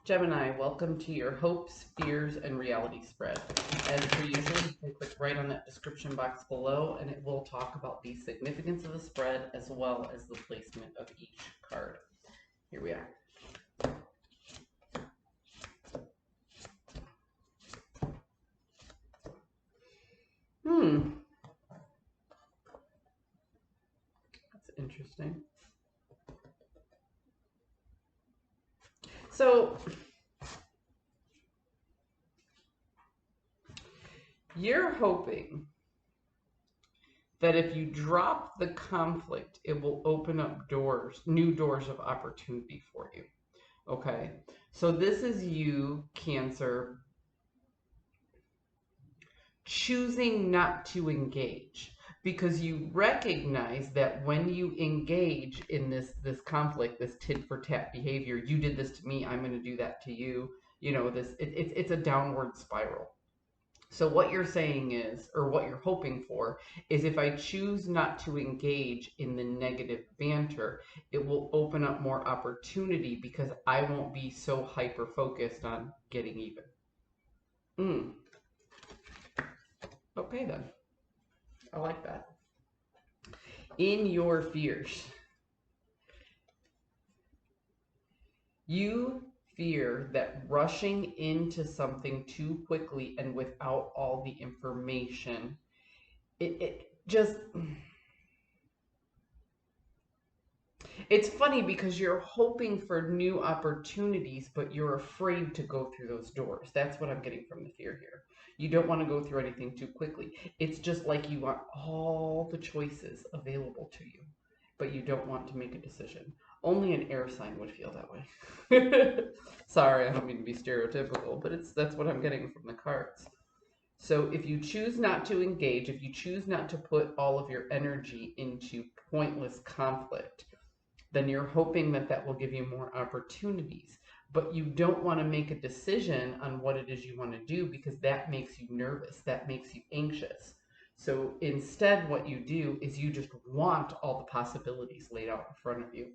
Gemini, welcome to your hopes, fears, and reality spread. As per usual, you can click right on that description box below and it will talk about the significance of the spread as well as the placement of each card. Here we are. That's interesting. So, you're hoping that if you drop the conflict, it will open up doors, new doors of opportunity for you. Okay? So this is you, Cancer, choosing not to engage because you recognize that when you engage in this conflict, this tit for tat behavior, you did this to me, I'm going to do that to you. You know, it's a downward spiral. So what you're saying is, or what you're hoping for, is if I choose not to engage in the negative banter, it will open up more opportunity because I won't be so hyper focused on getting even. Okay then. I like that. In your fears, you fear that rushing into something too quickly and without all the information, it's funny because you're hoping for new opportunities, but you're afraid to go through those doors. That's what I'm getting from the fear here. You don't want to go through anything too quickly. It's just like you want all the choices available to you, but you don't want to make a decision. Only an air sign would feel that way. Sorry, I don't mean to be stereotypical, but that's what I'm getting from the cards. So if you choose not to engage, if you choose not to put all of your energy into pointless conflict, then you're hoping that that will give you more opportunities. But you don't want to make a decision on what it is you want to do because that makes you nervous, that makes you anxious. So instead, what you do is you just want all the possibilities laid out in front of you.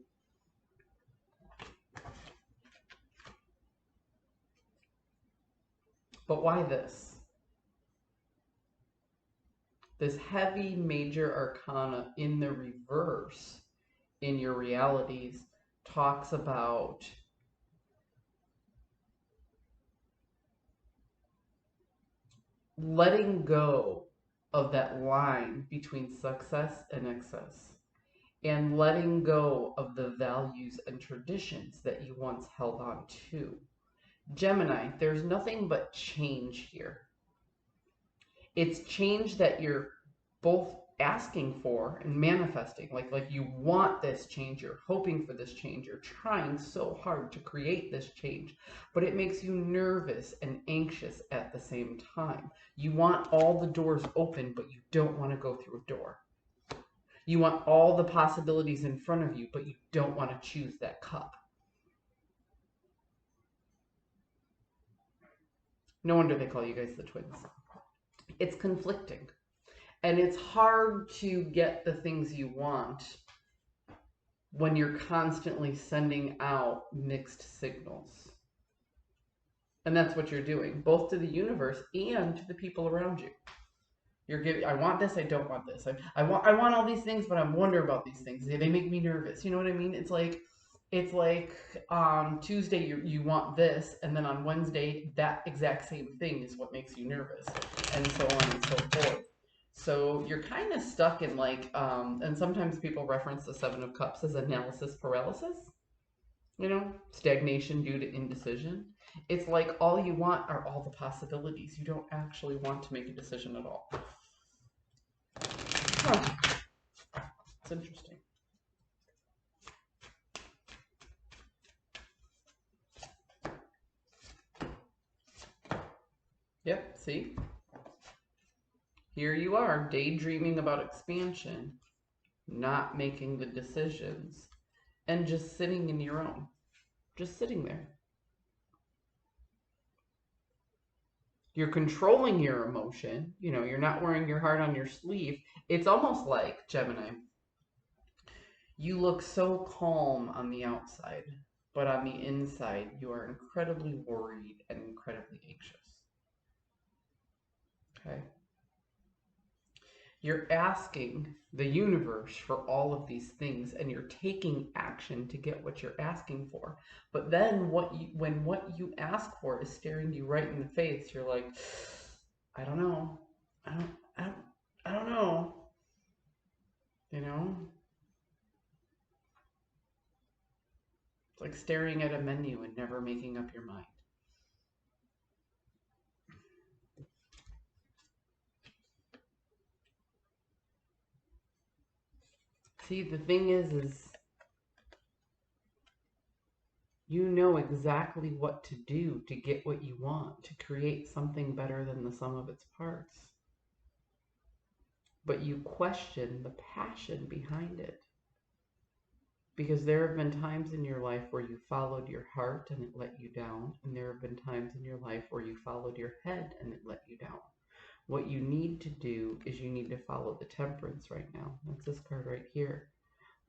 But why this? This heavy major arcana in the reverse in your realities talks about letting go of that line between success and excess and letting go of the values and traditions that you once held on to. Gemini, there's nothing but change here. It's change that you're both asking for and manifesting. Like you want this change, you're hoping for this change, you're trying so hard to create this change, but it makes you nervous and anxious at the same time. You want all the doors open, but you don't want to go through a door. You want all the possibilities in front of you, but you don't want to choose that cup. No wonder they call you guys the twins. It's conflicting. And it's hard to get the things you want when you're constantly sending out mixed signals. And that's what you're doing, both to the universe and to the people around you. You're giving, I want this, I don't want this. I want all these things, but I'm wondering about these things. They make me nervous. You know what I mean? It's like on Tuesday you want this, and then on Wednesday that exact same thing is what makes you nervous, and so on and so forth. So you're kind of stuck in and sometimes people reference the Seven of Cups as analysis paralysis. You know, stagnation due to indecision. It's like all you want are all the possibilities. You don't actually want to make a decision at all. Huh. It's interesting. Yep, see? Here you are, daydreaming about expansion, not making the decisions, and just sitting in your own. Just sitting there. You're controlling your emotion. You know, you're not wearing your heart on your sleeve. It's almost like, Gemini, you look so calm on the outside. but on the inside, you are incredibly worried and incredibly anxious. Okay? You're asking the universe for all of these things, and you're taking action to get what you're asking for. But then when what you ask for is staring you right in the face, you're like, I don't know. I don't know. You know? It's like staring at a menu and never making up your mind. See, the thing is you know exactly what to do to get what you want, to create something better than the sum of its parts. But you question the passion behind it. Because there have been times in your life where you followed your heart and it let you down, and there have been times in your life where you followed your head and it let you down. What you need to do is you need to follow the temperance right now. That's this card right here.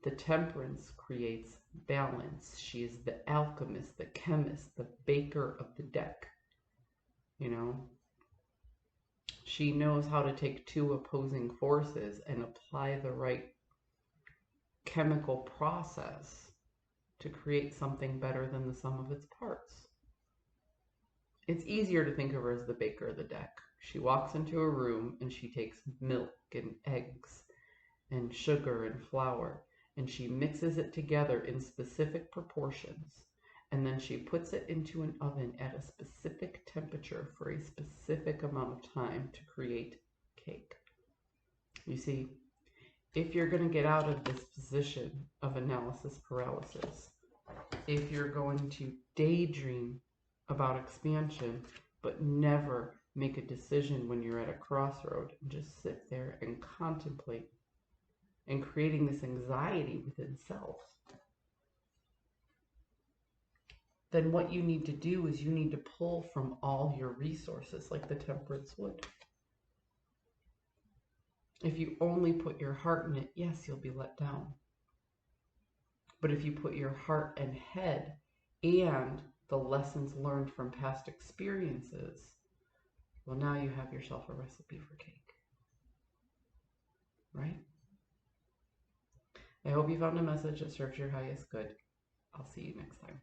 The temperance creates balance. She is the alchemist, the chemist, the baker of the deck. You know, she knows how to take two opposing forces and apply the right chemical process to create something better than the sum of its parts. It's easier to think of her as the baker of the deck. She walks into a room and she takes milk and eggs and sugar and flour, and she mixes it together in specific proportions, and then she puts it into an oven at a specific temperature for a specific amount of time to create cake. You see, if you're going to get out of this position of analysis paralysis, if you're going to daydream about expansion but never make a decision when you're at a crossroad and just sit there and contemplate and creating this anxiety within self, then what you need to do is you need to pull from all your resources like the temperance would. If you only put your heart in it, yes, you'll be let down. But if you put your heart and head and the lessons learned from past experiences, well, now you have yourself a recipe for cake. Right? I hope you found a message that serves your highest good. I'll see you next time.